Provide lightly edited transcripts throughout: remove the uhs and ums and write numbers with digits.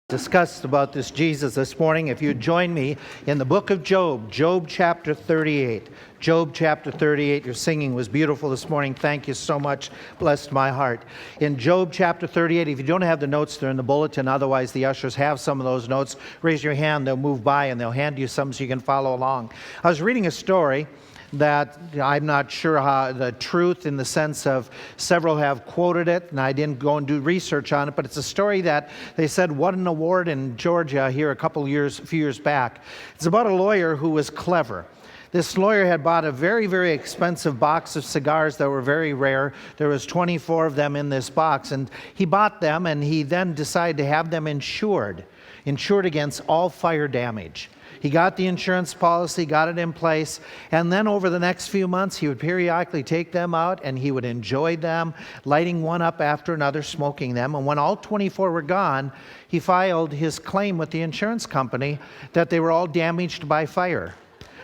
Discussed about this Jesus this morning. If you join me in the book of Job, Job chapter 38. Job chapter 38, your singing was beautiful this morning. Thank you so much. Blessed my heart. In Job chapter 38, if you don't have the notes, they're in the bulletin. Otherwise, the ushers have some of those notes. Raise your hand, they'll move by and they'll hand you some so you can follow along. I was reading a story that I'm not sure how the truth in the sense of several have quoted it, and I didn't go and do research on it, but it's a story that they said won an award in Georgia here a few years back. It's about a lawyer who was clever. This lawyer had bought a very, very expensive box of cigars that were very rare. There was 24 of them in this box, and he bought them, and he then decided to have them insured against all fire damage. He got the insurance policy, got it in place, and then over the next few months, he would periodically take them out and he would enjoy them, lighting one up after another, smoking them. And when all 24 were gone, he filed his claim with the insurance company that they were all damaged by fire.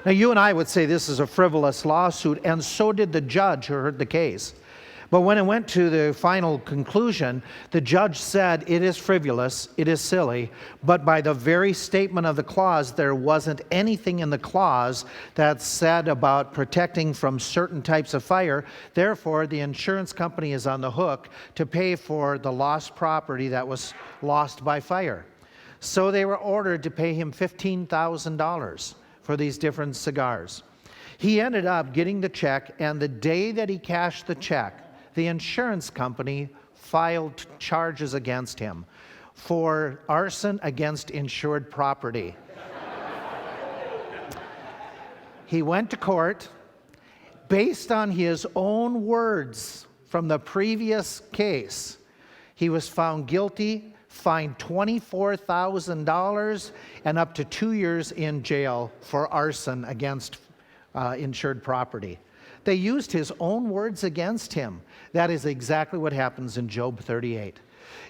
Now, you and I would say this is a frivolous lawsuit, and so did the judge who heard the case. But when it went to the final conclusion, the judge said it is frivolous, it is silly, but by the very statement of the clause, there wasn't anything in the clause that said about protecting from certain types of fire. Therefore, the insurance company is on the hook to pay for the lost property that was lost by fire. So they were ordered to pay him $15,000 for these different cigars. He ended up getting the check, and the day that he cashed the check, the insurance company filed charges against him for arson against insured property. He went to court. Based on his own words from the previous case, he was found guilty, fined $24,000, and up to 2 years in jail for arson against insured property. They used his own words against him. That is exactly what happens in Job 38.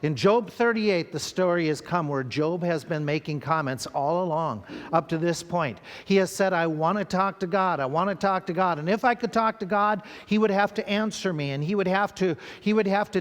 In Job 38, the story has come where Job has been making comments all along up to this point. He has said, I want to talk to God. I want to talk to God. And if I could talk to God, he would have to answer me, and he would have to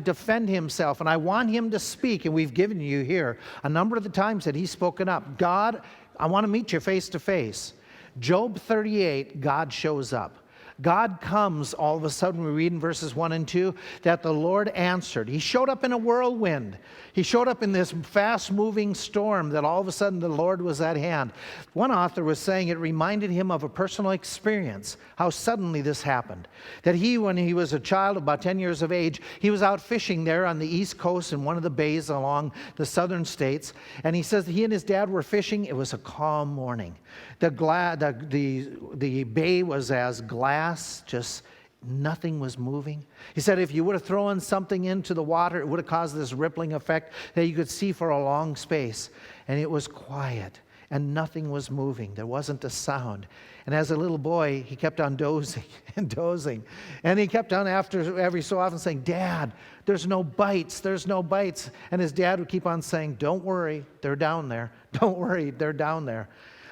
defend himself. And I want him to speak. And we've given you here a number of the times that he's spoken up. God, I want to meet you face to face. Job 38, God shows up. God comes all of a sudden. We read in verses 1 and 2 that the Lord answered. He showed up in a whirlwind. He showed up in this fast-moving storm that all of a sudden the Lord was at hand. One author was saying it reminded him of a personal experience, how suddenly this happened. That he, when he was a child, about 10 years of age, he was out fishing there on the East Coast in one of the bays along the southern states. And he says that he and his dad were fishing. It was a calm morning. The bay was as glass, just nothing was moving. He said if you would have thrown something into the water, it would have caused this rippling effect that you could see for a long space. And it was quiet, and nothing was moving. There wasn't a sound. And as a little boy, he kept on dozing and dozing. And he kept on after every so often saying, Dad, there's no bites, there's no bites. And his dad would keep on saying, don't worry, they're down there. Don't worry, they're down there.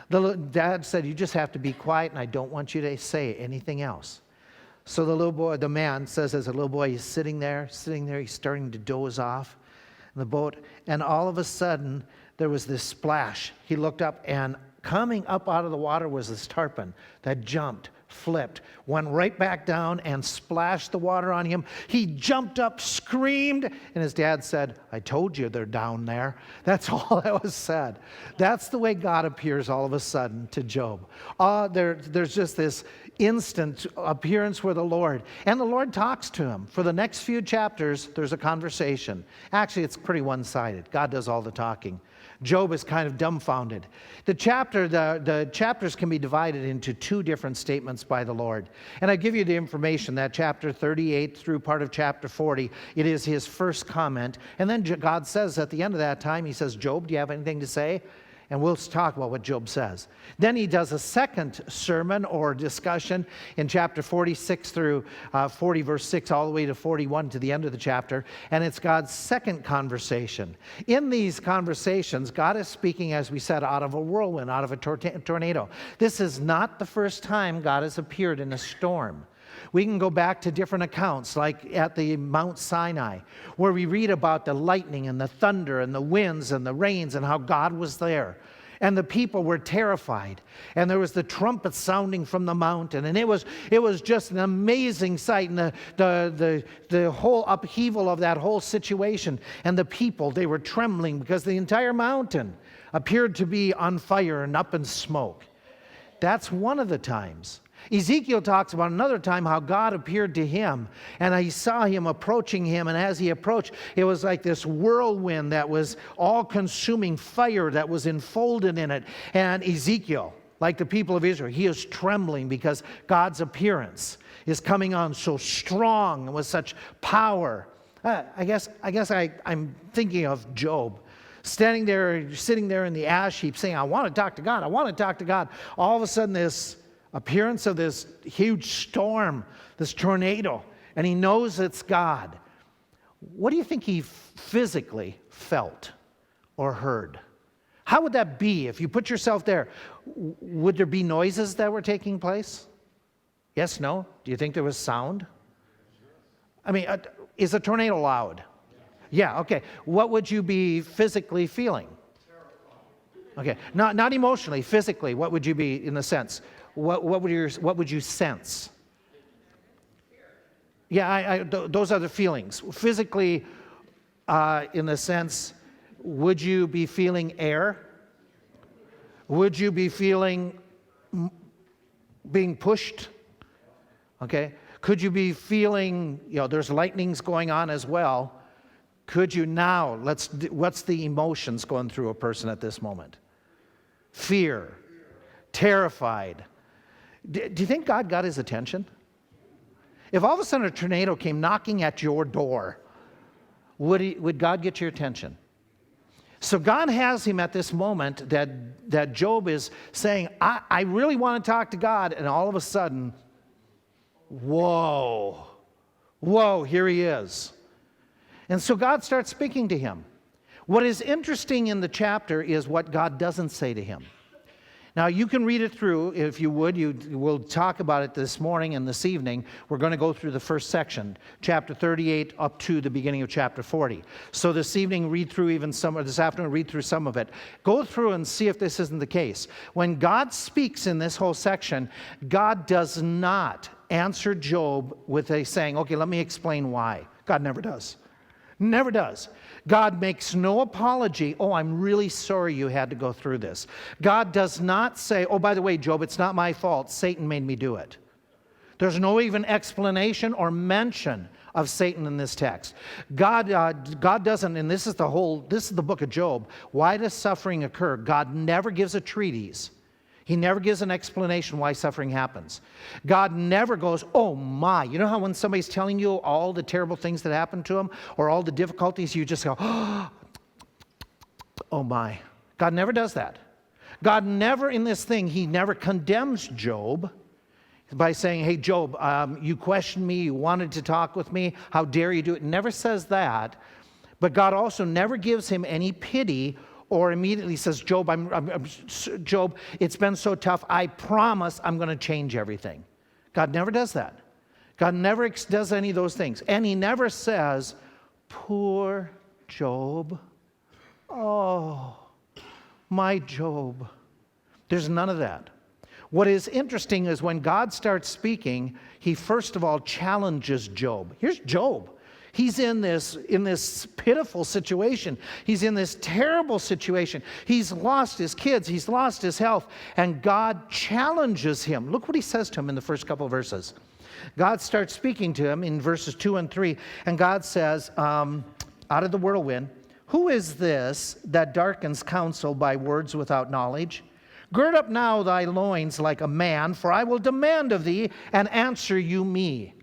The dad said, you just have to be quiet, and I don't want you to say anything else. So the man says, as a little boy, he's sitting there, he's starting to doze off in the boat, and all of a sudden, there was this splash. He looked up, and coming up out of the water was this tarpon that jumped, flipped, went right back down and splashed the water on him. He jumped up, screamed, and his dad said, I told you they're down there. That's all that was said. That's the way God appears all of a sudden to Job. There's just this instant appearance with the Lord, and the Lord talks to him. For the next few chapters, there's a conversation. Actually, it's pretty one-sided. God does all the talking. Job is kind of dumbfounded. The chapters can be divided into two different statements by the Lord. And I give you the information that chapter 38 through part of chapter 40, it is his first comment. And then God says at the end of that time, he says, Job, do you have anything to say? And we'll talk about what Job says. Then he does a second sermon or discussion in chapter 46 through 40, verse 6, all the way to 41 to the end of the chapter. And it's God's second conversation. In these conversations, God is speaking, as we said, out of a whirlwind, out of a tornado. This is not the first time God has appeared in a storm. We can go back to different accounts, like at the Mount Sinai, where we read about the lightning and the thunder and the winds and the rains and how God was there. And the people were terrified. And there was the trumpet sounding from the mountain. And it was just an amazing sight. And the whole upheaval of that whole situation. And the people, they were trembling because the entire mountain appeared to be on fire and up in smoke. That's one of the times. Ezekiel talks about another time how God appeared to him, and he saw him approaching him, and as he approached, it was like this whirlwind that was all-consuming fire that was enfolded in it. And Ezekiel, like the people of Israel, he is trembling because God's appearance is coming on so strong and with such power. I guess I'm thinking of Job. Sitting there in the ash heap saying, I want to talk to God, I want to talk to God. All of a sudden this appearance of this huge storm, this tornado, and he knows it's God. What do you think he physically felt or heard? How would that be if you put yourself there? Would there be noises that were taking place? Yes, no? Do you think there was sound? I mean, is a tornado loud? Yeah, okay. What would you be physically feeling? Okay, not emotionally, physically. What would you be in the sense? What would you sense? Yeah, those are the feelings. Physically, in the sense, would you be feeling air? Would you be feeling being pushed? Okay. Could you be feeling, there's lightnings going on as well. Could you now, what's the emotions going through a person at this moment? Fear, terrified. Do you think God got his attention? If all of a sudden a tornado came knocking at your door, would God get your attention? So God has him at this moment that Job is saying, I really want to talk to God, and all of a sudden, whoa, here he is. And so God starts speaking to him. What is interesting in the chapter is what God doesn't say to him. Now, you can read it through, if you would. We'll talk about it this morning and this evening. We're going to go through the first section, chapter 38 up to the beginning of chapter 40. So this evening, this afternoon, read through some of it. Go through and see if this isn't the case. When God speaks in this whole section, God does not answer Job with saying, okay, let me explain why. God never does. Never does. God makes no apology. Oh, I'm really sorry you had to go through this. God does not say, oh, by the way, Job, it's not my fault. Satan made me do it. There's no even explanation or mention of Satan in this text. God doesn't, and this is the book of Job. Why does suffering occur? God never gives a treatise. He never gives an explanation why suffering happens. God never goes, oh my. You know how when somebody's telling you all the terrible things that happen to them or all the difficulties, you just go, oh my. God never does that. God never in this thing, he never condemns Job by saying, hey, Job, you questioned me, you wanted to talk with me, how dare you do it? Never says that. But God also never gives him any pity or immediately says, Job, Job, it's been so tough. I promise I'm going to change everything. God never does that. God never does any of those things. And he never says, poor Job. Oh, my Job. There's none of that. What is interesting is when God starts speaking, he first of all challenges Job. Here's Job. He's in this pitiful situation. He's in this terrible situation. He's lost his kids. He's lost his health. And God challenges him. Look what he says to him in the first couple of verses. God starts speaking to him in verses 2 and 3. And God says, out of the whirlwind, who is this that darkens counsel by words without knowledge? Gird up now thy loins like a man, for I will demand of thee, and answer you me.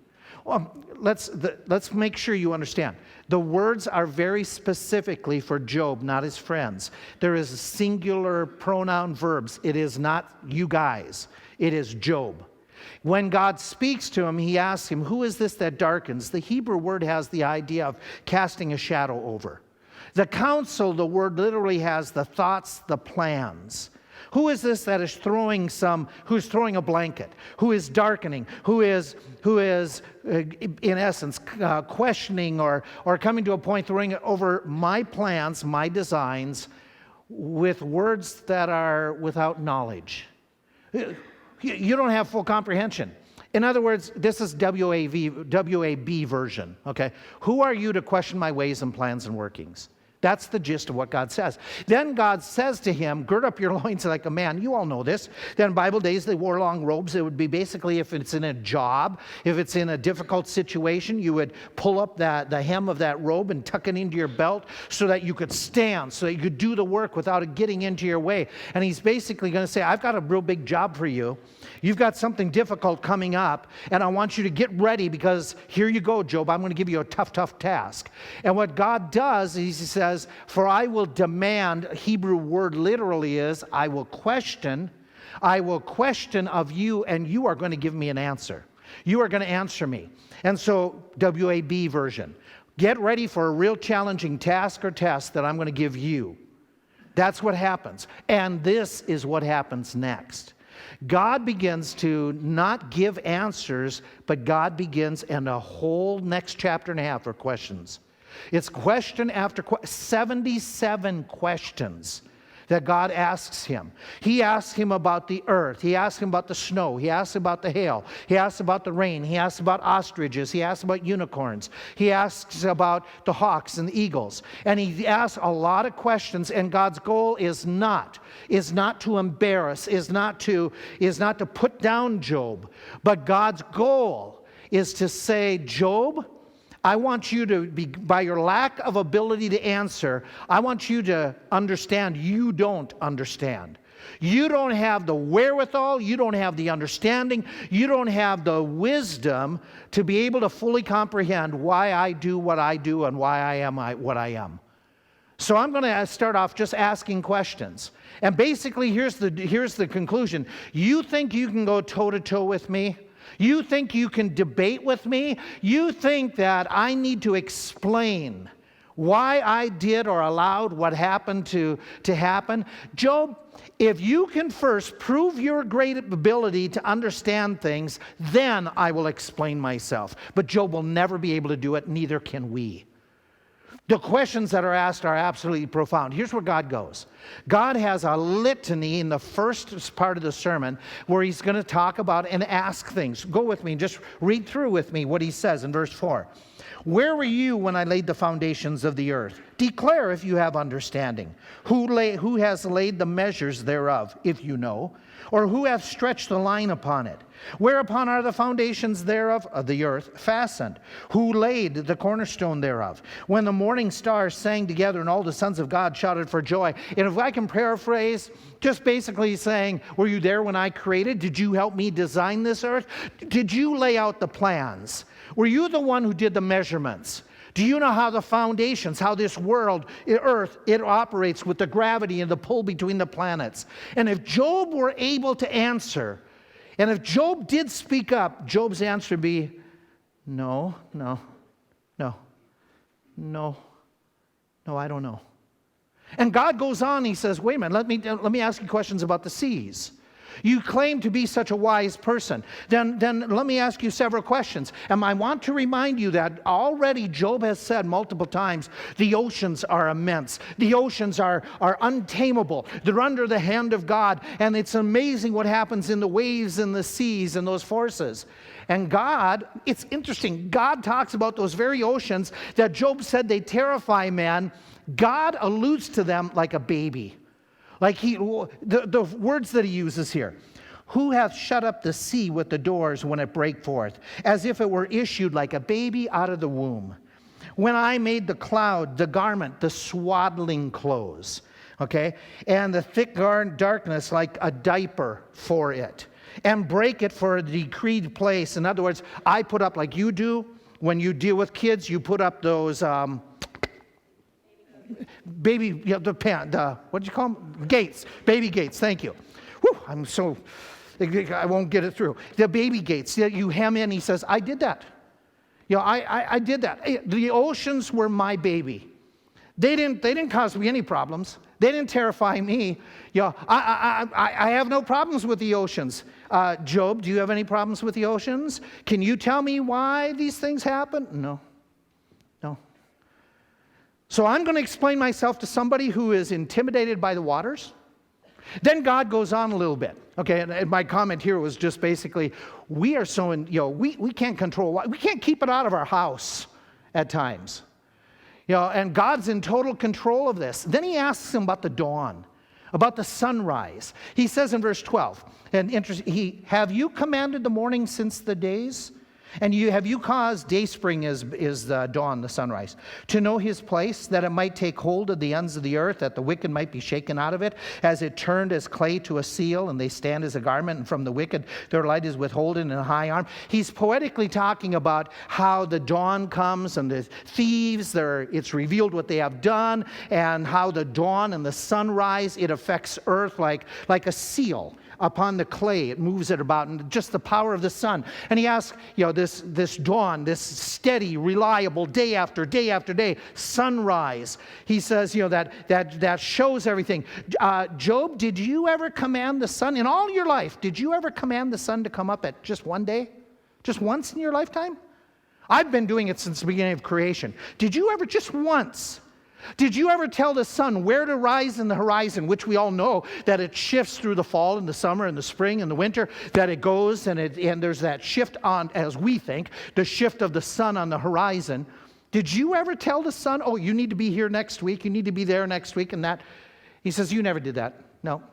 Well, let's make sure you understand. The words are very specifically for Job, not his friends. There is singular pronoun verbs. It is not you guys. It is Job. When God speaks to him, he asks him, who is this that darkens? The Hebrew word has the idea of casting a shadow over. The counsel, the word literally has the thoughts, the plans. Who is this that is who's throwing a blanket, who is darkening, who is in essence questioning or coming to a point throwing over my plans, my designs with words that are without knowledge? You don't have full comprehension. In other words, this is WAB version, okay? Who are you to question my ways and plans and workings? That's the gist of what God says. Then God says to him, gird up your loins like a man. You all know this. Then in Bible days, they wore long robes. It would be basically if it's in a job, if it's in a difficult situation, you would pull up the hem of that robe and tuck it into your belt so that you could stand, so that you could do the work without it getting into your way. And he's basically going to say, I've got a real big job for you. You've got something difficult coming up, and I want you to get ready because here you go, Job. I'm going to give you a tough task. And what God does is he says, for I will demand, Hebrew word literally is, I will question of you, and you are going to give me an answer. You are going to answer me. And so, WAB version, get ready for a real challenging task or test that I'm going to give you. That's what happens. And this is what happens next. God begins to not give answers, but God begins in a whole next chapter and a half are questions. It's question after 77 questions that God asks him. He asks him about the earth. He asks him about the snow. He asks about the hail. He asks about the rain. He asks about ostriches. He asks about unicorns. He asks about the hawks and the eagles. And he asks a lot of questions, and God's goal is not to embarrass, is not to put down Job, but God's goal is to say, Job, I want you to be, by your lack of ability to answer, I want you to understand you don't understand. You don't have the wherewithal, you don't have the understanding, you don't have the wisdom to be able to fully comprehend why I do what I do and why I am what I am. So I'm going to start off just asking questions. And basically here's the conclusion. You think you can go toe-to-toe with me? You think you can debate with me? You think that I need to explain why I did or allowed what happened to happen? Job, if you can first prove your great ability to understand things, then I will explain myself. But Job will never be able to do it, neither can we. The questions that are asked are absolutely profound. Here's where God goes. God has a litany in the first part of the sermon where he's going to talk about and ask things. Go with me and just read through with me what he says in verse 4. Where were you when I laid the foundations of the earth? Declare if you have understanding. Who has laid the measures thereof, if you know? Or who hath stretched the line upon it? Whereupon are the foundations thereof of the earth fastened? Who laid the cornerstone thereof? When the morning stars sang together and all the sons of God shouted for joy. And if I can paraphrase, just basically saying, were you there when I created? Did you help me design this earth? Did you lay out the plans? Were you the one who did the measurements? Do you know how the foundations, how this world, earth, it operates with the gravity and the pull between the planets? And if Job were able to answer, and if Job did speak up, Job's answer would be, no, I don't know. And God goes on, he says, wait a minute, let me ask you questions about the seas. You claim to be such a wise person. Then let me ask you several questions. And I want to remind you that already Job has said multiple times, the oceans are immense. The oceans are untamable. They're under the hand of God. And it's amazing what happens in the waves and the seas and those forces. And God, it's interesting, God talks about those very oceans that Job said they terrify man. God alludes to them like a baby. Like the words that he uses here. Who hath shut up the sea with the doors when it break forth, as if it were issued like a baby out of the womb? When I made the cloud, the garment, the swaddling clothes, okay? And the thick darkness like a diaper for it, and break it for a decreed place. In other words, I put up like you do. When you deal with kids, you put up those... baby, what do you call them? Gates, baby gates, thank you. Whew, I won't get it through. The baby gates, you hem in, he says, I did that. I did that. The oceans were my baby. They didn't cause me any problems. They didn't terrify me. I have no problems with the oceans. Job, do you have any problems with the oceans? Can you tell me why these things happen? No. So I'm going to explain myself to somebody who is intimidated by the waters. Then God goes on a little bit. Okay, and my comment here was just basically, we are so we can't control, we can't keep it out of our house at times. And God's in total control of this. Then he asks him about the dawn, about the sunrise. He says in verse 12, have you commanded the morning since the days? And have you caused dayspring is the dawn, the sunrise, to know his place, that it might take hold of the ends of the earth, that the wicked might be shaken out of it, as it turned as clay to a seal, and they stand as a garment, and from the wicked their light is withholden in a high arm. He's poetically talking about how the dawn comes, and the thieves, it's revealed what they have done, and how the dawn and the sunrise, it affects earth like a seal upon the clay. It moves it about, and just the power of the sun. And he asks, this dawn, this steady, reliable, day after day after day, sunrise. He says, that shows everything. Job, did you ever command the sun, in all your life, did you ever command the sun to come up at just one day? Just once in your lifetime? I've been doing it since the beginning of creation. Did you ever, just once, did you ever tell the sun where to rise in the horizon, which we all know that it shifts through the fall and the summer and the spring and the winter, that it goes and there's that shift on, as we think, the shift of the sun on the horizon. Did you ever tell the sun, oh, you need to be here next week, you need to be there next week, and that? He says, you never did that. Nope,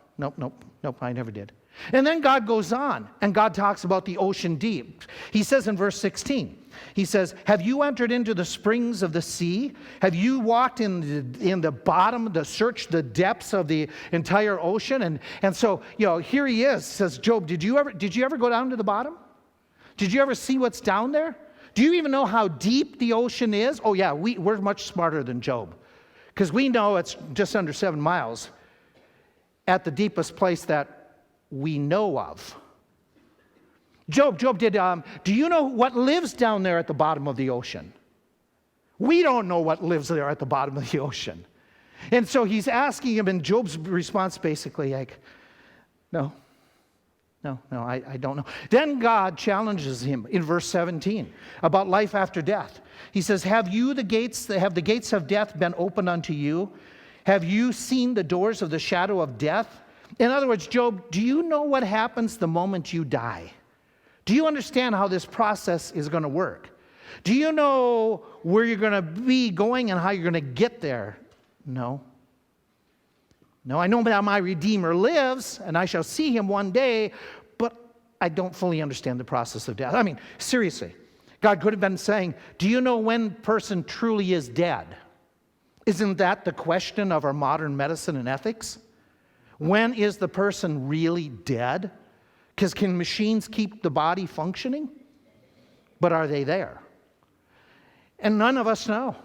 I never did. And then God goes on, and God talks about the ocean deep. He says in verse 16, he says, have you entered into the springs of the sea? Have you walked in the bottom, searched the depths of the entire ocean? And so, here he is, says, Job, did you ever go down to the bottom? Did you ever see what's down there? Do you even know how deep the ocean is? Oh yeah, we're much smarter than Job, because we know it's just under 7 miles at the deepest place that we know of. Job, do you know what lives down there at the bottom of the ocean? We don't know what lives there at the bottom of the ocean. And so he's asking him, and Job's response basically like, no, I don't know. Then God challenges him in verse 17 about life after death. He says, have the gates of death been opened unto you? Have you seen the doors of the shadow of death? In other words, Job, do you know what happens the moment you die? Do you understand how this process is going to work? Do you know where you're going to be going and how you're going to get there? No, I know that my Redeemer lives, and I shall see him one day, but I don't fully understand the process of death. I mean, seriously, God could have been saying, do you know when a person truly is dead? Isn't that the question of our modern medicine and ethics? When is the person really dead? Because can machines keep the body functioning? But are they there? And none of us know.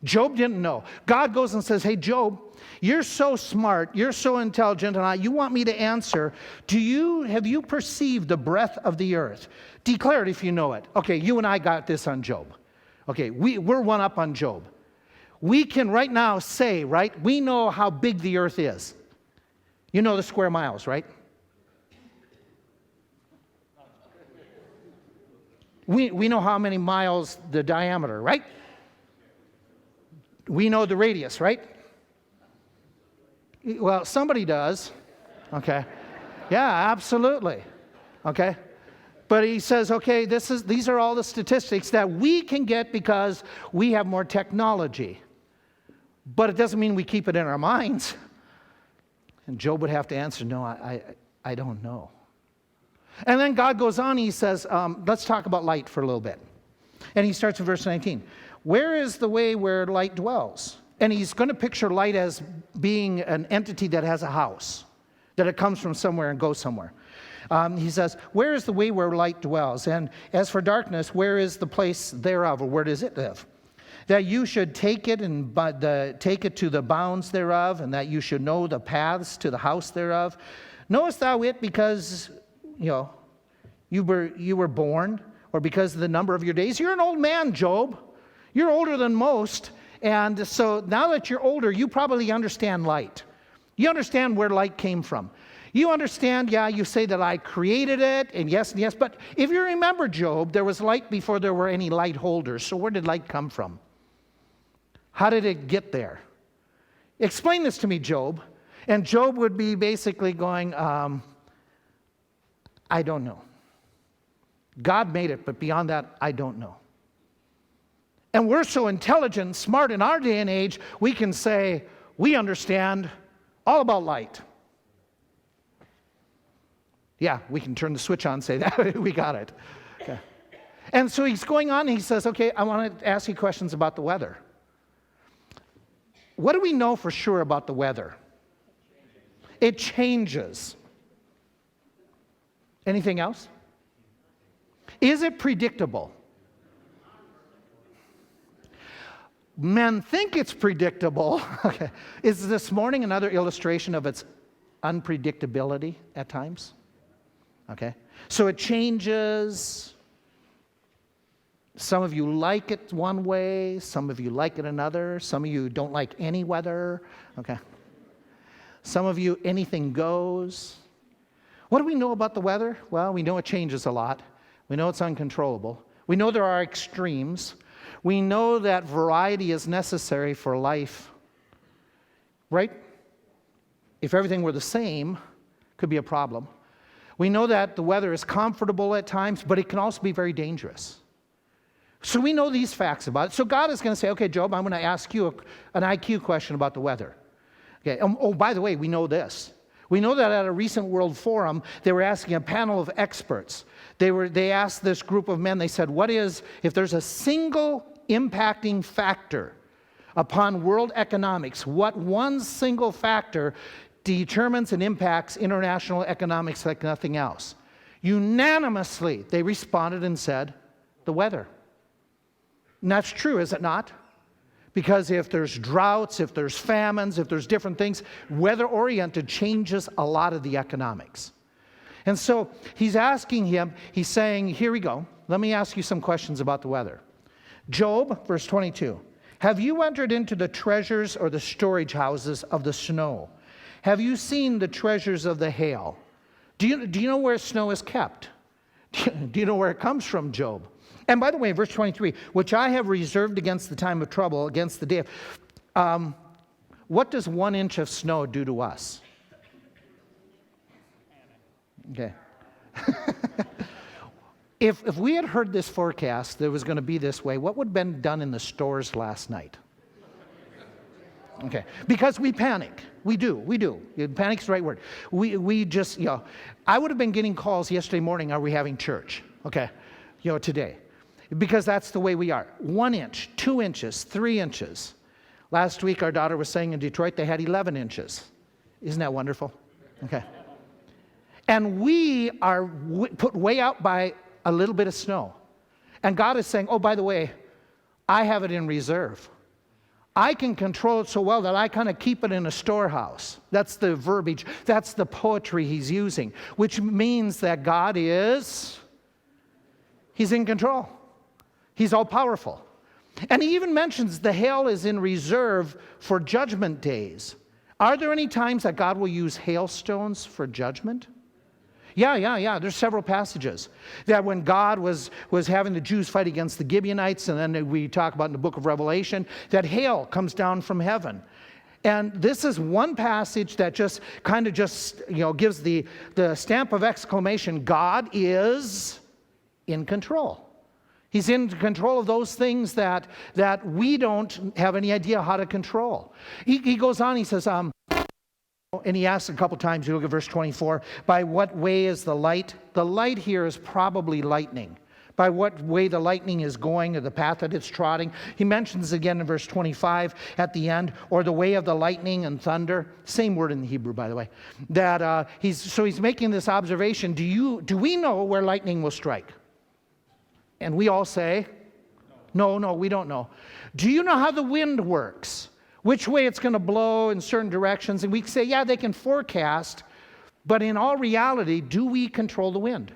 Job didn't know. God goes and says, hey, Job, you're so smart, you're so intelligent, and you want me to answer, have you perceived the breadth of the earth? Declare it if you know it. Okay, you and I got this on Job. Okay, we're one up on Job. We can right now say, right, we know how big the earth is. You know the square miles, right? We know how many miles the diameter, right? We know the radius, right? Well, somebody does. Okay. Yeah, absolutely. Okay. But he says, okay, these are all the statistics that we can get because we have more technology. But it doesn't mean we keep it in our minds. And Job would have to answer, no, I don't know. And then God goes on, he says, let's talk about light for a little bit. And he starts in verse 19. Where is the way where light dwells? And he's going to picture light as being an entity that has a house, that it comes from somewhere and goes somewhere. He says, where is the way where light dwells? And as for darkness, where is the place thereof, or where does it live? That you should take it take it to the bounds thereof, and that you should know the paths to the house thereof. Knowest thou it because you were born, or because of the number of your days? You're an old man, Job. You're older than most, And so now that you're older, you probably understand light. You understand where light came from. You understand, yeah, you say that I created it, and yes, but if you remember Job, there was light before there were any light holders. So where did light come from? How did it get there? Explain this to me, Job. And Job would be basically going, I don't know. God made it, but beyond that, I don't know. And we're so intelligent and smart in our day and age, we can say, we understand all about light. Yeah, we can turn the switch on and say that. We got it. Okay. And so he's going on and he says, okay, I want to ask you questions about the weather. What do we know for sure about the weather? It changes. Anything else? Is it predictable? Men think it's predictable. Okay. Is this morning another illustration of its unpredictability at times? Okay. So it changes. Some of you like it one way, some of you like it another, some of you don't like any weather. Okay. Some of you, anything goes. What do we know about the weather? Well, we know it changes a lot. We know it's uncontrollable. We know there are extremes. We know that variety is necessary for life, right? If everything were the same, could be a problem. We know that the weather is comfortable at times, but it can also be very dangerous. So we know these facts about it. So God is going to say, okay, Job, I'm going to ask you an IQ question about the weather. Okay. Oh, by the way, we know this. We know that at a recent World Forum, they were asking a panel of experts. They asked this group of men, they said, if there's a single impacting factor upon world economics, what one single factor determines and impacts international economics like nothing else? Unanimously, they responded and said, the weather. And that's true, is it not? Because if there's droughts, if there's famines, if there's different things, weather-oriented changes a lot of the economics. And so he's asking him, he's saying, here we go. Let me ask you some questions about the weather. Job, verse 22. Have you entered into the treasures or the storage houses of the snow? Have you seen the treasures of the hail? Do you know where snow is kept? Do you know where it comes from, Job? And by the way, verse 23, which I have reserved against the time of trouble, against the day of... what does 1 inch of snow do to us? Okay. If we had heard this forecast that it was going to be this way, what would have been done in the stores last night? Okay. Because we panic. We do. Panic's the right word. We just, I would have been getting calls yesterday morning, are we having church? Okay. Today. Because that's the way we are. 1 inch, 2 inches, 3 inches. Last week, our daughter was saying in Detroit they had 11 inches. Isn't that wonderful? Okay. And we are put way out by a little bit of snow. And God is saying, oh, by the way, I have it in reserve. I can control it so well that I kind of keep it in a storehouse. That's the verbiage. That's the poetry he's using, which means that God he's in control. He's all powerful. And he even mentions the hail is in reserve for judgment days. Are there any times that God will use hailstones for judgment? Yeah. There's several passages that when God was having the Jews fight against the Gibeonites, and then we talk about in the book of Revelation, that hail comes down from heaven. And this is one passage that just gives the stamp of exclamation, God is in control. He's in control of those things that we don't have any idea how to control. He goes on, he says, and he asks a couple times, you look at verse 24, by what way is the light? The light here is probably lightning. By what way the lightning is going, or the path that it's trotting. He mentions again in verse 25 at the end, or the way of the lightning and thunder. Same word in the Hebrew, by the way. That he's making this observation. Do we know where lightning will strike? And we all say, no, we don't know. Do you know how the wind works? Which way it's going to blow in certain directions? And we say, yeah, they can forecast, but in all reality, do we control the wind?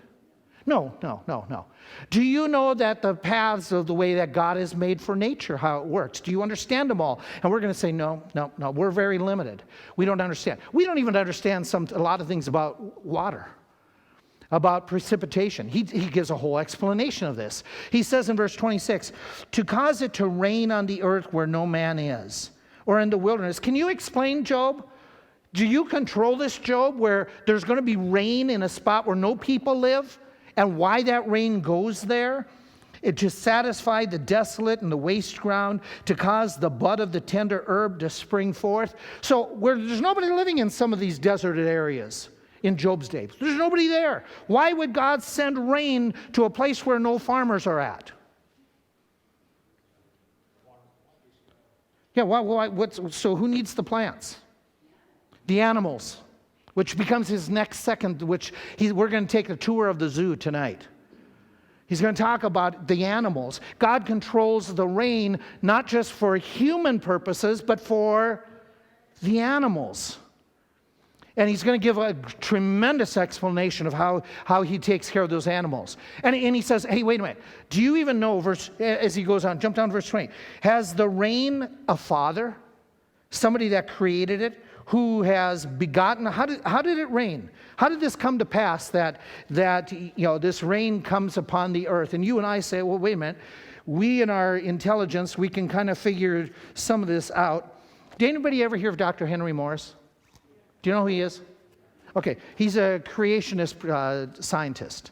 No, no, no, no. Do you know that the paths of the way that God has made for nature, how it works? Do you understand them all? And we're going to say, no, no, no. We're very limited. We don't understand. We don't even understand a lot of things about water, about precipitation. He gives a whole explanation of this. He says in verse 26, to cause it to rain on the earth where no man is, or in the wilderness. Can you explain, Job? Do you control this, Job, where there's going to be rain in a spot where no people live? And why that rain goes there? It to satisfy the desolate and the waste ground, to cause the bud of the tender herb to spring forth. So where there's nobody living in some of these deserted areas in Job's day. There's nobody there. Why would God send rain to a place where no farmers are at? Yeah, so who needs the plants? The animals. Which becomes his next second, we're going to take a tour of the zoo tonight. He's going to talk about the animals. God controls the rain, not just for human purposes, but for the animals. And he's going to give a tremendous explanation of how he takes care of those animals. And he says, hey, wait a minute. Do you even know, as he goes on, jump down to verse 20. Has the rain a father? Somebody that created it? Who has begotten? How did it rain? How did this come to pass that this rain comes upon the earth? And you and I say, well, wait a minute. We in our intelligence, we can kind of figure some of this out. Did anybody ever hear of Dr. Henry Morris? Do you know who he is? Okay, he's a creationist scientist.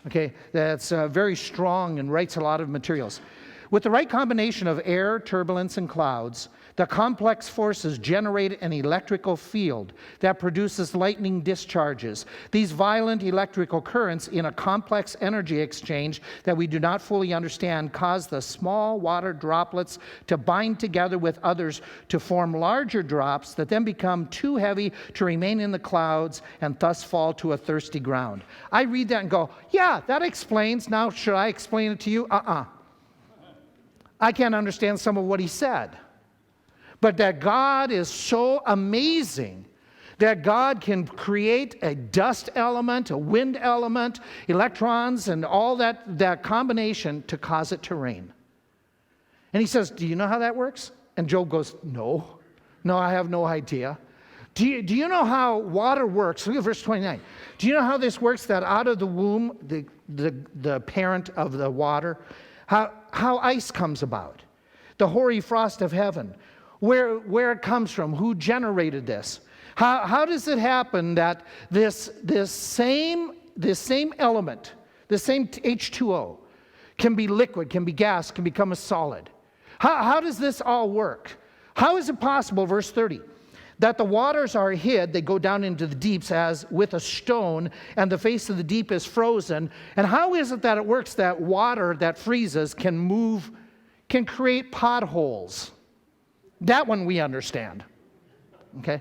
Okay, that's very strong and writes a lot of materials. With the right combination of air, turbulence, and clouds, the complex forces generate an electrical field that produces lightning discharges. These violent electrical currents in a complex energy exchange that we do not fully understand cause the small water droplets to bind together with others to form larger drops that then become too heavy to remain in the clouds and thus fall to a thirsty ground. I read that and go, yeah, that explains. Now, should I explain it to you? I can't understand some of what he said. But that God is so amazing that God can create a dust element, a wind element, electrons, and all that combination to cause it to rain. And he says, do you know how that works? And Job goes, no, I have no idea. Do you know how water works? Look at verse 29. Do you know how this works, that out of the womb, the parent of the water, how ice comes about? The hoary frost of heaven. Where it comes from, who generated this? How does it happen that this same element, the same H2O, can be liquid, can be gas, can become a solid? How does this all work? How is it possible, verse 30, that the waters are hid, they go down into the deeps as with a stone, and the face of the deep is frozen? And how is it that it works that water that freezes can move, can create potholes? That one we understand, okay?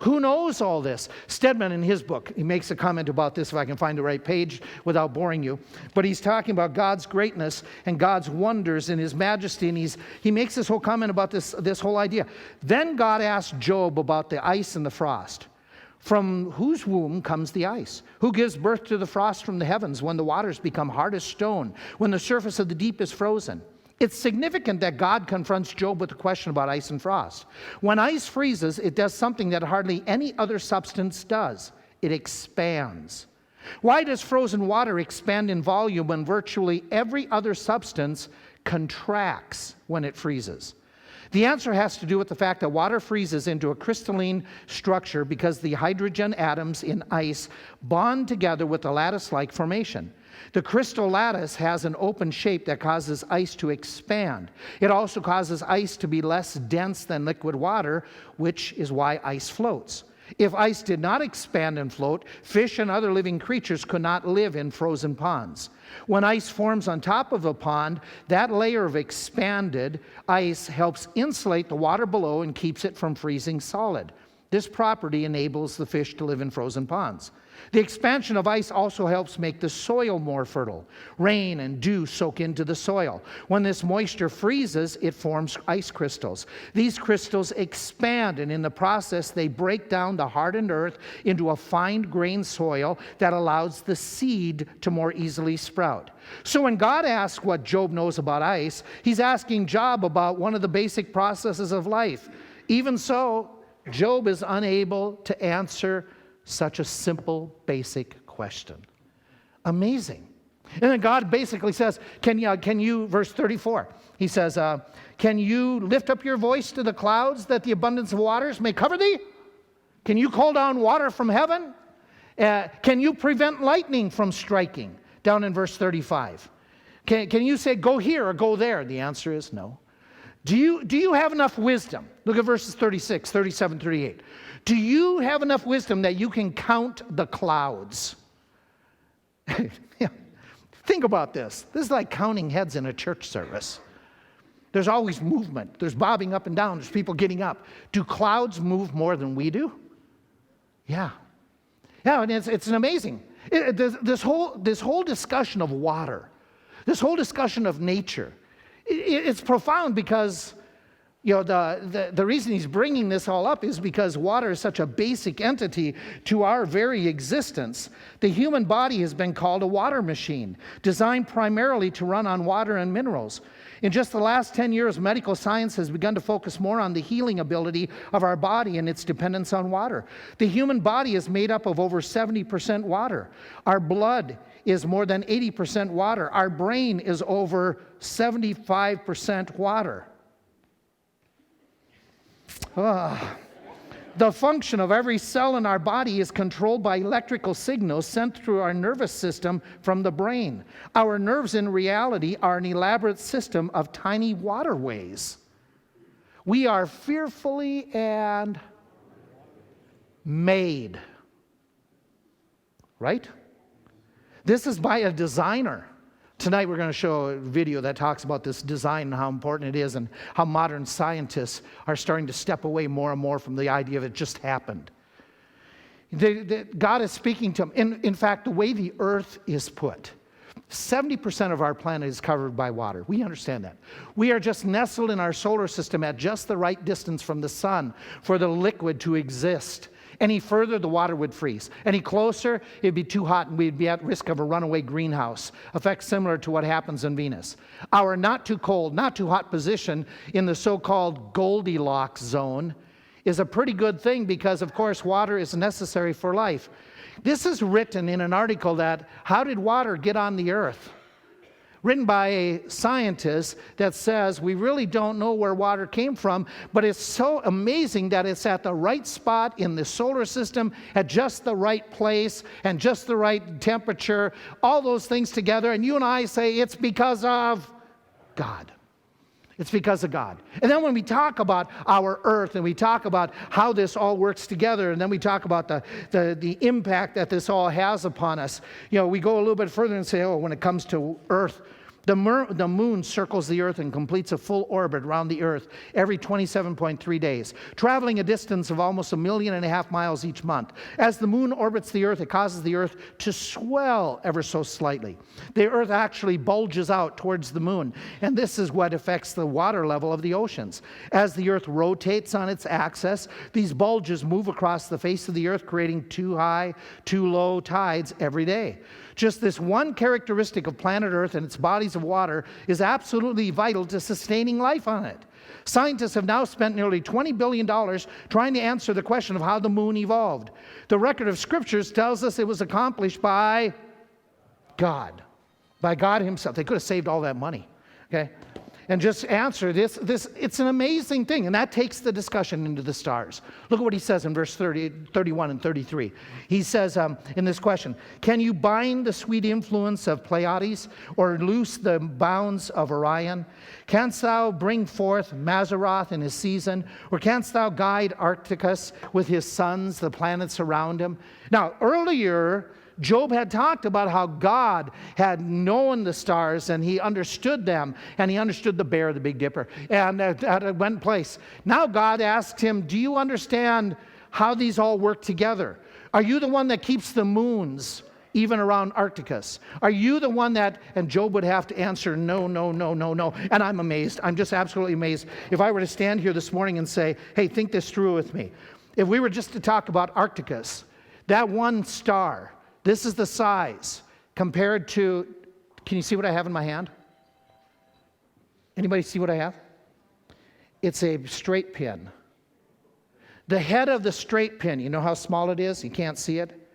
Who knows all this? Stedman, in his book, he makes a comment about this, if I can find the right page without boring you. But he's talking about God's greatness and God's wonders and his majesty, and he makes this whole comment about this whole idea. Then God asked Job about the ice and the frost. From whose womb comes the ice? Who gives birth to the frost from the heavens when the waters become hard as stone, when the surface of the deep is frozen? It's significant that God confronts Job with a question about ice and frost. When ice freezes, it does something that hardly any other substance does. It expands. Why does frozen water expand in volume when virtually every other substance contracts when it freezes? The answer has to do with the fact that water freezes into a crystalline structure because the hydrogen atoms in ice bond together with a lattice-like formation. The crystal lattice has an open shape that causes ice to expand. It also causes ice to be less dense than liquid water, which is why ice floats. If ice did not expand and float, fish and other living creatures could not live in frozen ponds. When ice forms on top of a pond, that layer of expanded ice helps insulate the water below and keeps it from freezing solid. This property enables the fish to live in frozen ponds. The expansion of ice also helps make the soil more fertile. Rain and dew soak into the soil. When this moisture freezes, it forms ice crystals. These crystals expand, and in the process, they break down the hardened earth into a fine-grained soil that allows the seed to more easily sprout. So when God asks what Job knows about ice, he's asking Job about one of the basic processes of life. Even so, Job is unable to answer such a simple, basic question. Amazing. And then God basically says, can you, verse 34, he says, can you lift up your voice to the clouds that the abundance of waters may cover thee? Can you call down water from heaven? Can you prevent lightning from striking? Down in verse 35. Can you say, go here or go there? The answer is no. Do you have enough wisdom? Look at verses 36, 37, 38. Do you have enough wisdom that you can count the clouds? Yeah. Think about this. This is like counting heads in a church service. There's always movement. There's bobbing up and down. There's people getting up. Do clouds move more than we do? Yeah. Yeah, and it's an amazing. This whole discussion of water, this whole discussion of nature, it's profound because, you know, the reason he's bringing this all up is because water is such a basic entity to our very existence. The human body has been called a water machine, designed primarily to run on water and minerals. In just the last 10 years, medical science has begun to focus more on the healing ability of our body and its dependence on water. The human body is made up of over 70% water. Our blood is more than 80% water. Our brain is over 75% water. The function of every cell in our body is controlled by electrical signals sent through our nervous system from the brain. Our nerves, in reality, are an elaborate system of tiny waterways. We are fearfully and made. Right? This is by a designer. Tonight we're going to show a video that talks about this design and how important it is and how modern scientists are starting to step away more and more from the idea of it just happened. God is speaking to them. In fact, the way the earth is put, 70% of our planet is covered by water. We understand that. We are just nestled in our solar system at just the right distance from the sun for the liquid to exist. Any further, the water would freeze. Any closer, it'd be too hot and we'd be at risk of a runaway greenhouse, effect similar to what happens in Venus. Our not too cold, not too hot position in the so-called Goldilocks zone is a pretty good thing because, of course, water is necessary for life. This is written in an article that, How Did Water Get on the Earth? Written by a scientist that says we really don't know where water came from, but it's so amazing that it's at the right spot in the solar system, at just the right place, and just the right temperature, all those things together. And you and I say it's because of God. It's because of God. And then when we talk about our earth and we talk about how this all works together, and then we talk about the impact that this all has upon us, you know, we go a little bit further and say, oh, when it comes to earth, the moon circles the earth and completes a full orbit around the earth every 27.3 days, traveling a distance of almost 1.5 million miles each month. As the moon orbits the earth, it causes the earth to swell ever so slightly. The earth actually bulges out towards the moon, and this is what affects the water level of the oceans. As the earth rotates on its axis, these bulges move across the face of the earth, creating too high, too low tides every day. Just this one characteristic of planet Earth and its bodies of water is absolutely vital to sustaining life on it. Scientists have now spent nearly $20 billion trying to answer the question of how the moon evolved. The record of scriptures tells us it was accomplished by God himself. They could have saved all that money, okay? And just answer this, it's an amazing thing. And that takes the discussion into the stars. Look at what he says in verse 31 and 33. He says in this question, can you bind the sweet influence of Pleiades or loose the bounds of Orion? Canst thou bring forth Mazzaroth in his season? Or canst thou guide Arcturus with his sons, the planets around him? Now, earlier, Job had talked about how God had known the stars and he understood them, and he understood the Bear, the Big Dipper, and that it went place. Now God asked him, do you understand how these all work together? Are you the one that keeps the moons even around Arcticus? Are you the one that, and Job would have to answer, no, no, no, no, no. And I'm amazed. I'm just absolutely amazed. If I were to stand here this morning and say, hey, think this through with me. If we were just to talk about Arcticus, that one star, this is the size compared to, can you see what I have in my hand? Anybody see what I have? It's a straight pin. The head of the straight pin, you know how small it is? You can't see it?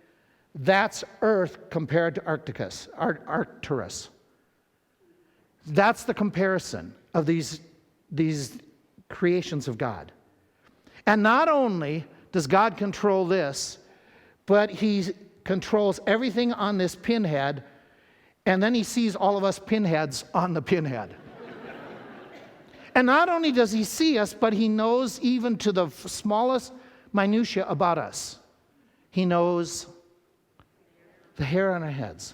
That's Earth compared to Arcturus. That's the comparison of these creations of God. And not only does God control this, but he controls everything on this pinhead, and then he sees all of us pinheads on the pinhead. And not only does he see us, but he knows even to the smallest minutia about us. He knows the hair on our heads.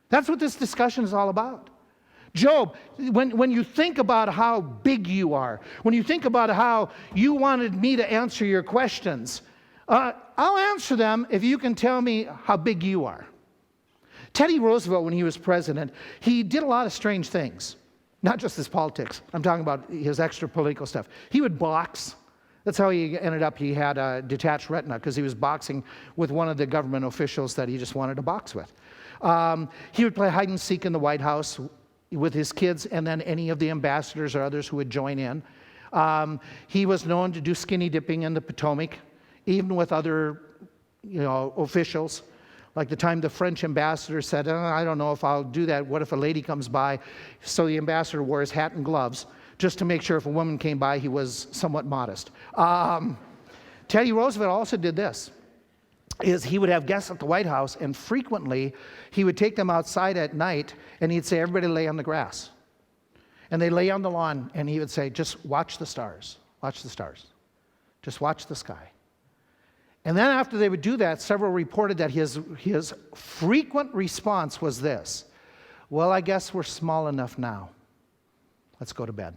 That's what this discussion is all about. Job, when you think about how big you are, when you think about how you wanted me to answer your questions, I'll answer them if you can tell me how big you are. Teddy Roosevelt, when he was president, he did a lot of strange things. Not just his politics. I'm talking about his extra political stuff. He would box. That's how he ended up. He had a detached retina because he was boxing with one of the government officials that he just wanted to box with. He would play hide and seek in the White House with his kids and then any of the ambassadors or others who would join in. He was known to do skinny dipping in the Potomac, even with other officials. Like the time the French ambassador said, I don't know if I'll do that. What if a lady comes by? So the ambassador wore his hat and gloves just to make sure if a woman came by, he was somewhat modest. Teddy Roosevelt also did this, is he would have guests at the White House, and frequently he would take them outside at night, and he'd say, everybody lay on the grass. And they lay on the lawn, and he would say, just watch the stars. Watch the stars. Just watch the sky. And then after they would do that, several reported that his frequent response was this: well, I guess we're small enough now. Let's go to bed.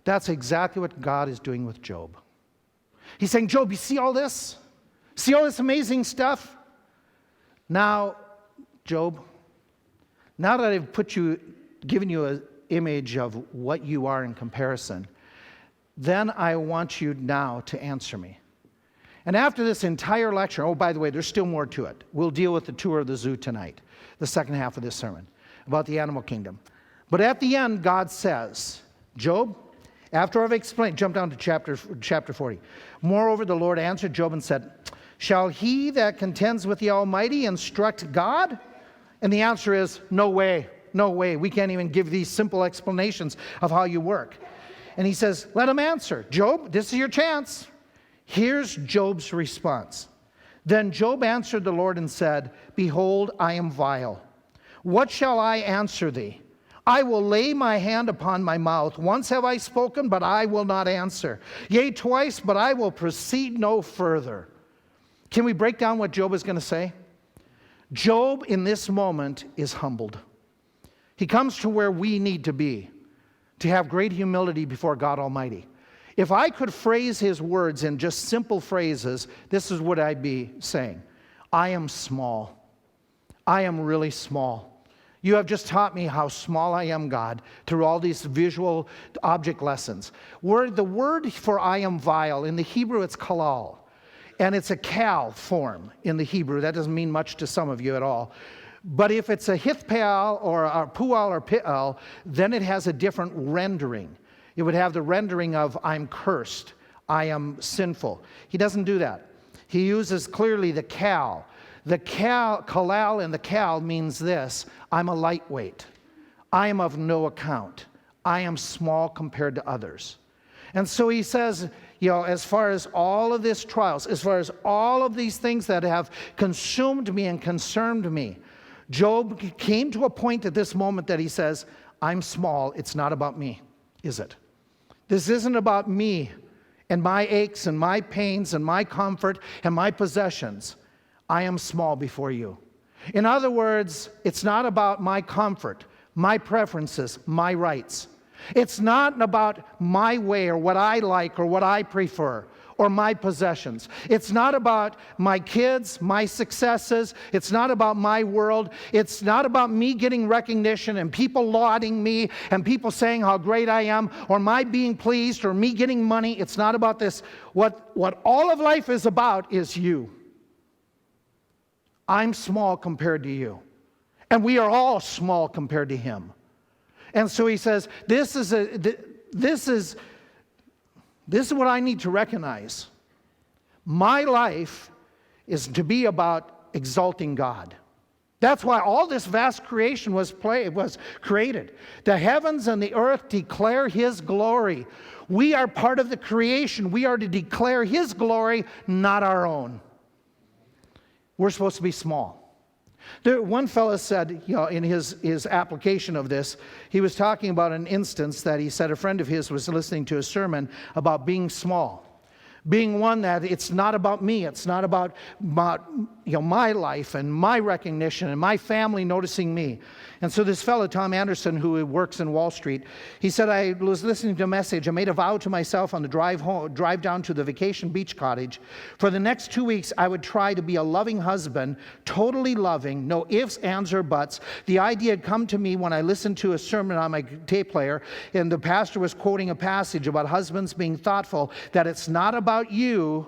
That's exactly what God is doing with Job. He's saying, Job, you see all this? See all this amazing stuff? Now, Job, now that I've given you an image of what you are in comparison, then I want you now to answer me. And after this entire lecture, oh, by the way, there's still more to it. We'll deal with the tour of the zoo tonight, the second half of this sermon, about the animal kingdom. But at the end, God says, Job, after I've explained, jump down to chapter 40. Moreover, the Lord answered Job and said, shall he that contends with the Almighty instruct God? And the answer is, no way, no way. We can't even give these simple explanations of how you work. And he says, let him answer. Job, this is your chance. Here's Job's response. Then Job answered the Lord and said, behold, I am vile. What shall I answer thee? I will lay my hand upon my mouth. Once have I spoken, but I will not answer. Yea, twice, but I will proceed no further. Can we break down what Job is going to say? Job, in this moment, is humbled. He comes to where we need to be, to have great humility before God Almighty. If I could phrase his words in just simple phrases, this is what I'd be saying. I am small. I am really small. You have just taught me how small I am, God, through all these visual object lessons. The word for I am vile, in the Hebrew it's kalal, and it's a kal form in the Hebrew. That doesn't mean much to some of you at all. But if it's a hithpal or a pual or pi'al, then it has a different rendering. It would have the rendering of I'm cursed, I am sinful. He doesn't do that. He uses clearly the kal. The kalal and the kal means this: I'm a lightweight. I am of no account. I am small compared to others. And so he says, as far as all of these trials, as far as all of these things that have consumed me and concerned me, Job came to a point at this moment that he says, I'm small. It's not about me, is it? This isn't about me and my aches and my pains and my comfort and my possessions. I am small before you. In other words, it's not about my comfort, my preferences, my rights. It's not about my way or what I like or what I prefer or my possessions. It's not about my kids, my successes. It's not about my world. It's not about me getting recognition and people lauding me and people saying how great I am, or my being pleased, or me getting money. It's not about this. What all of life is about is you. I'm small compared to you. And we are all small compared to him. And so he says, this is what I need to recognize. My life is to be about exalting God. That's why all this vast creation was created. The heavens and the earth declare his glory. We are part of the creation. We are to declare his glory, not our own. We're supposed to be small. One fellow said, in his application of this, he was talking about an instance that he said a friend of his was listening to a sermon about being small. Being one that it's not about me, it's not about my life and my recognition and my family noticing me. And so this fellow, Tom Anderson, who works in Wall Street, he said, I was listening to a message. I made a vow to myself on the drive down to the vacation beach cottage. For the next 2 weeks, I would try to be a loving husband, totally loving, no ifs, ands, or buts. The idea had come to me when I listened to a sermon on my tape player, and the pastor was quoting a passage about husbands being thoughtful, that it's not about you,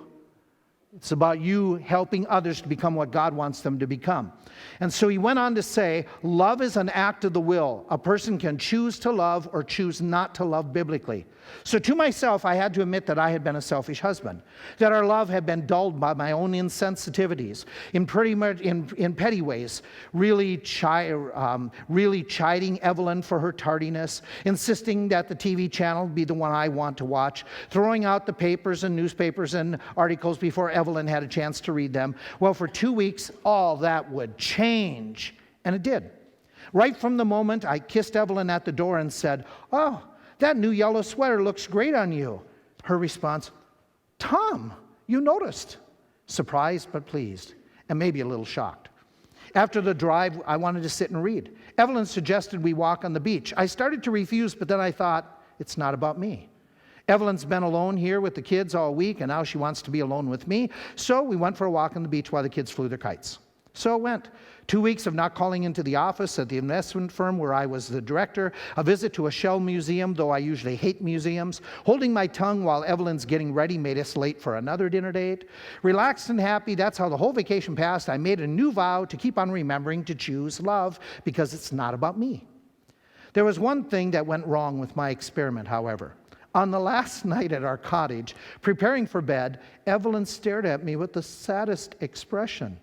it's about you helping others to become what God wants them to become. And so he went on to say, love is an act of the will. A person can choose to love or choose not to love biblically. So to myself, I had to admit that I had been a selfish husband, that our love had been dulled by my own insensitivities, in petty ways, really chiding Evelyn for her tardiness, insisting that the TV channel be the one I want to watch, throwing out the papers and newspapers and articles before Evelyn had a chance to read them. Well, for 2 weeks, all that would change, and it did. Right from the moment I kissed Evelyn at the door and said, "Oh, that new yellow sweater looks great on you." Her response, "Tom, you noticed." Surprised but pleased, and maybe a little shocked. After the drive, I wanted to sit and read. Evelyn suggested we walk on the beach. I started to refuse, but then I thought, it's not about me. Evelyn's been alone here with the kids all week, and now she wants to be alone with me. So we went for a walk on the beach while the kids flew their kites. So it went. 2 weeks of not calling into the office at the investment firm where I was the director, a visit to a shell museum, though I usually hate museums, holding my tongue while Evelyn's getting ready made us late for another dinner date. Relaxed and happy, that's how the whole vacation passed. I made a new vow to keep on remembering to choose love, because it's not about me. There was one thing that went wrong with my experiment, however. On the last night at our cottage, preparing for bed, Evelyn stared at me with the saddest expression.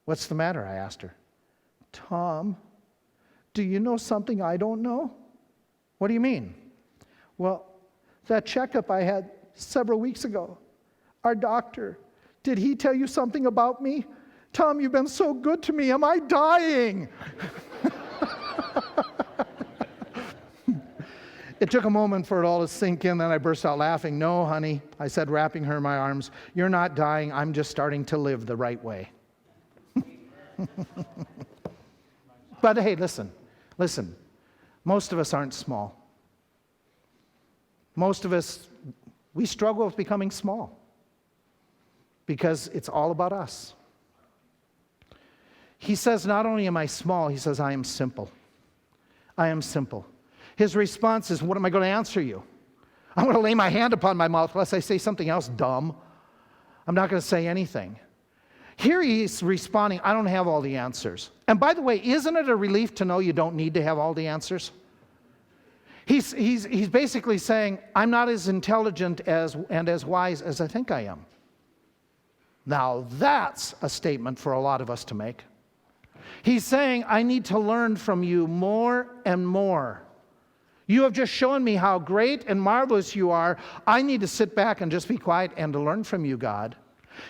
"What's the matter?" I asked her. "Tom, do you know something I don't know?" "What do you mean?" "Well, that checkup I had several weeks ago, our doctor, did he tell you something about me? Tom, you've been so good to me. Am I dying?" It took a moment for it all to sink in, then I burst out laughing. "No, honey," I said, wrapping her in my arms. "You're not dying. I'm just starting to live the right way." But hey, listen. Most of us aren't small. Most of us, we struggle with becoming small because it's all about us. He says, not only am I small, he says, I am simple. I am simple. His response is, what am I going to answer you? I'm going to lay my hand upon my mouth unless I say something else dumb. I'm not going to say anything. Here he's responding, I don't have all the answers. And by the way, isn't it a relief to know you don't need to have all the answers? He's basically saying, I'm not as intelligent and as wise as I think I am. Now that's a statement for a lot of us to make. He's saying, I need to learn from you more and more. You have just shown me how great and marvelous you are. I need to sit back and just be quiet and to learn from you, God.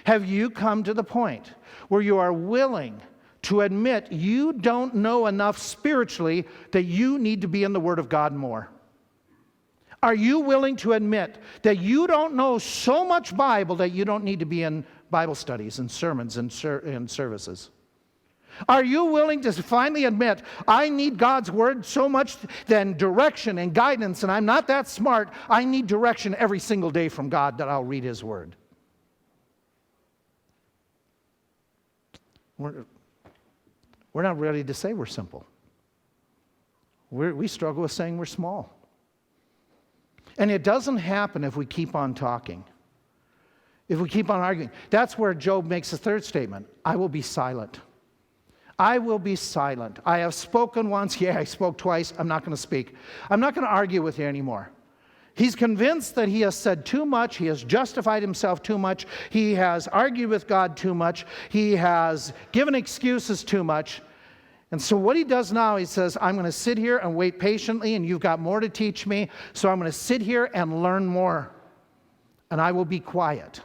Have you come to the point where you are willing to admit you don't know enough spiritually that you need to be in the Word of God more? Are you willing to admit that you don't know so much Bible that you don't need to be in Bible studies and sermons and services? Are you willing to finally admit, I need God's word so much than direction and guidance, and I'm not that smart. I need direction every single day from God that I'll read his word. We're not ready to say we're simple. We struggle with saying we're small. And it doesn't happen if we keep on talking. If we keep on arguing. That's where Job makes the third statement. I will be silent. I will be silent. I have spoken once. Yeah, I spoke twice. I'm not going to speak. I'm not going to argue with you anymore. He's convinced that he has said too much. He has justified himself too much. He has argued with God too much. He has given excuses too much. And so what he does now, he says, I'm going to sit here and wait patiently, and you've got more to teach me, so I'm going to sit here and learn more. And I will be quiet.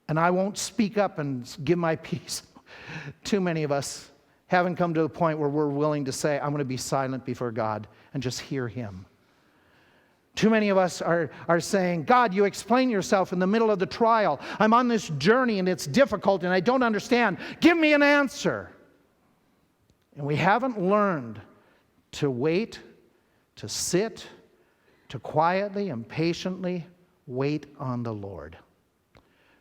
And I won't speak up and give my piece. Too many of us haven't come to the point where we're willing to say, I'm going to be silent before God and just hear him. Too many of us are saying, God, you explain yourself in the middle of the trial. I'm on this journey and it's difficult and I don't understand. Give me an answer. And we haven't learned to wait, to sit, to quietly and patiently wait on the Lord.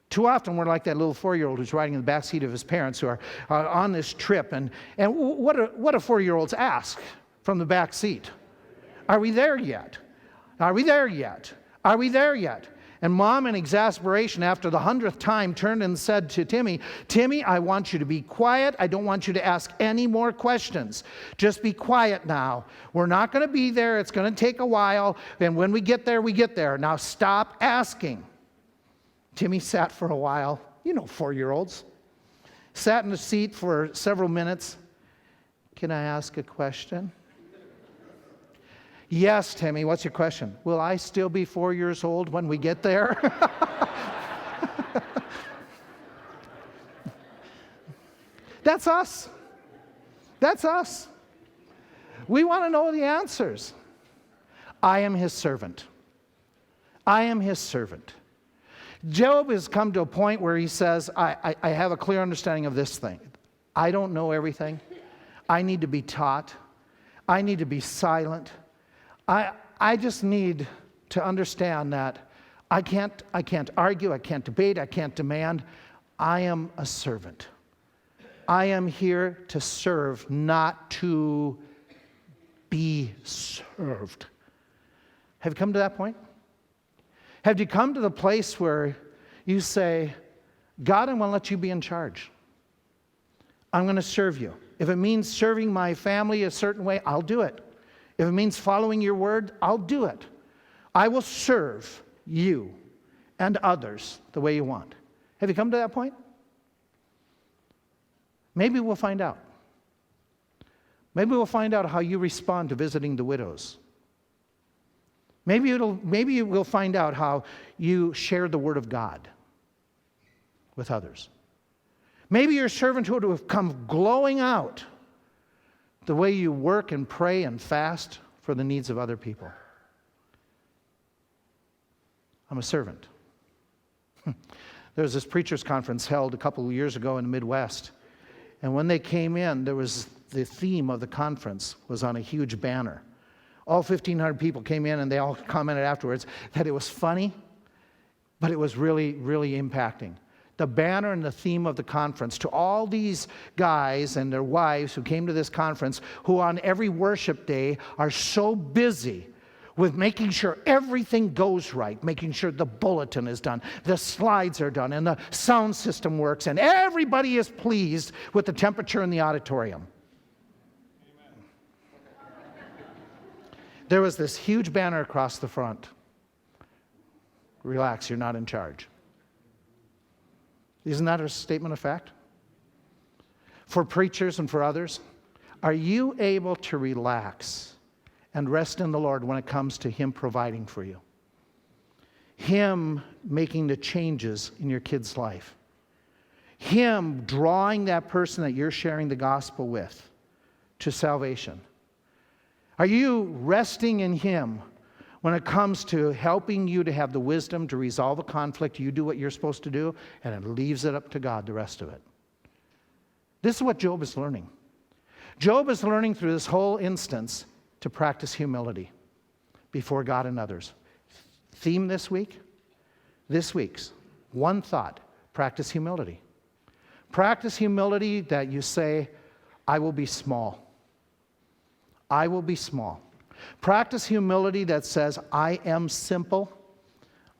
Too often we're like that little 4-year-old who's riding in the back seat of his parents who are on this trip. And what do 4-year-olds ask from the back seat? Are we there yet? Are we there yet? Are we there yet? And mom, in exasperation, after the 100th time, turned and said to Timmy, Timmy, I want you to be quiet. I don't want you to ask any more questions. Just be quiet now. We're not going to be there. It's going to take a while. And when we get there, we get there. Now stop asking. Timmy sat for a while. You know 4-year-olds. Sat in the seat for several minutes. Can I ask a question? Yes, Timmy, what's your question? Will I still be 4 years old when we get there? That's us. That's us. We want to know the answers. I am his servant. I am his servant. Job has come to a point where he says, I have a clear understanding of this thing. I don't know everything. I need to be taught. I need to be silent. I just need to understand that I can't argue, I can't debate, I can't demand. I am a servant. I am here to serve, not to be served. Have you come to that point? Have you come to the place where you say, God, I'm going to let you be in charge. I'm going to serve you. If it means serving my family a certain way, I'll do it. If it means following your word, I'll do it. I will serve you and others the way you want. Have you come to that point? Maybe we'll find out. Maybe we'll find out how you respond to visiting the widows. Maybe we'll find out how you share the word of God with others. Maybe your servanthood will come glowing out the way you work and pray and fast for the needs of other people. I'm a servant. There was this preachers' conference held a couple of years ago in the Midwest. And when they came in, the theme of the conference was on a huge banner. All 1,500 people came in and they all commented afterwards that it was funny, but it was really, really impacting. The banner and the theme of the conference to all these guys and their wives who came to this conference, who on every worship day are so busy with making sure everything goes right, making sure the bulletin is done, the slides are done, and the sound system works, and everybody is pleased with the temperature in the auditorium. There was this huge banner across the front. Relax, you're not in charge. Isn't that a statement of fact? For preachers and for others, are you able to relax and rest in the Lord when it comes to Him providing for you? Him making the changes in your kid's life. Him drawing that person that you're sharing the gospel with to salvation. Are you resting in Him when it comes to helping you to have the wisdom to resolve a conflict? You do what you're supposed to do, and it leaves it up to God, the rest of it. This is what Job is learning. Job is learning through this whole instance to practice humility before God and others. Theme this week's one thought, practice humility. Practice humility that you say, I will be small. I will be small. Practice humility that says, I am simple.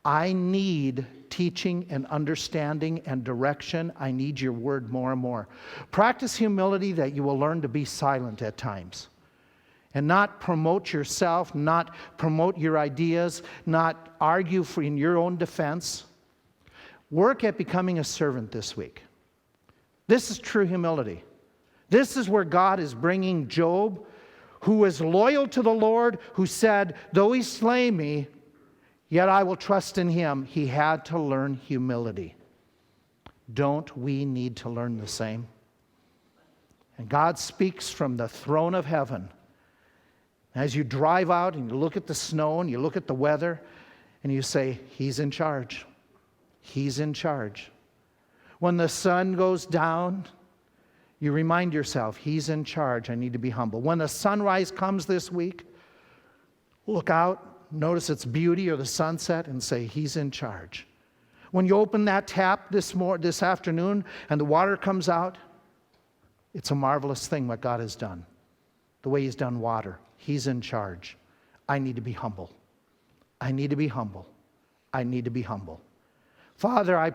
I need teaching and understanding and direction. I need your word more and more. Practice humility that you will learn to be silent at times and not promote yourself, not promote your ideas, not argue in your own defense. Work at becoming a servant this week. This is true humility. This is where God is bringing Job, who was loyal to the Lord, who said, though he slay me, yet I will trust in him. He had to learn humility. Don't we need to learn the same? And God speaks from the throne of heaven. As you drive out and you look at the snow and you look at the weather and you say, he's in charge. He's in charge. When the sun goes down, you remind yourself, he's in charge. I need to be humble. When the sunrise comes this week, look out, notice its beauty or the sunset, and say, he's in charge. When you open that tap this afternoon and the water comes out, it's a marvelous thing what God has done. The way he's done water. He's in charge. I need to be humble. I need to be humble. I need to be humble. Father, I